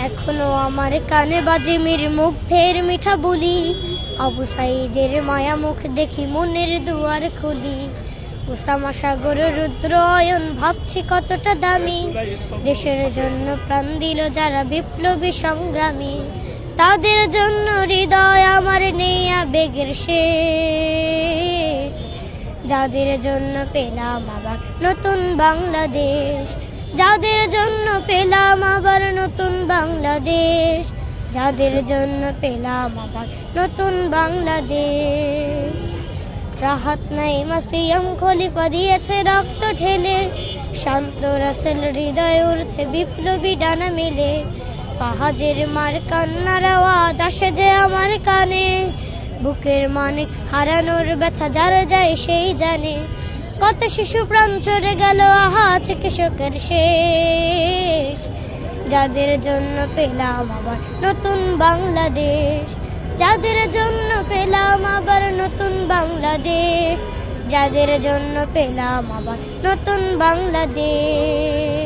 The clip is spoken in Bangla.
এখনো আমার কানে বাজে মীর মুগ্ধের মিঠা বলি, আবু সাইদের মায়া মুখ দেখি মনের দুয়ার খুলি। উসামা সাগর রুদ্র অয়ন ভাবছি কতটা দামি, দেশের জন্য প্রাণ দিল যারা বিপ্লবী সংগ্রামী। তাদের জন্য হৃদয় আমার নেই আবেগের শেষ, যাদের জন্য পেলাম আবার নতুন বাংলাদেশ, যাদের জন্য পেলাম আবার নতুন বাংলাদেশ, যাদের জন্য পেলাম আবার নতুন বাংলাদেশ। রাহাত নাইমা সিয়াম খলিফা দিয়েছে রক্ত ঢেলে, শান্ত রাসেল হৃদয়ে উড়ছে বিপ্লবী ডানা মেলে। ফাহাজের মার কান্নার আওয়াজ আসে যে আমার কানে, বুকের মানে হারানোর ব্যথা যার যায় সেই জানে। কত শিশু প্রাণ চড়ে গেল আহা চিকিৎসকের শেষ, যাদের জন্য পেলাম আবার নতুন বাংলাদেশ, যাদের জন্য পেলাম আবার নতুন বাংলাদেশ, যাদের জন্য পেলাম আবার নতুন বাংলাদেশ।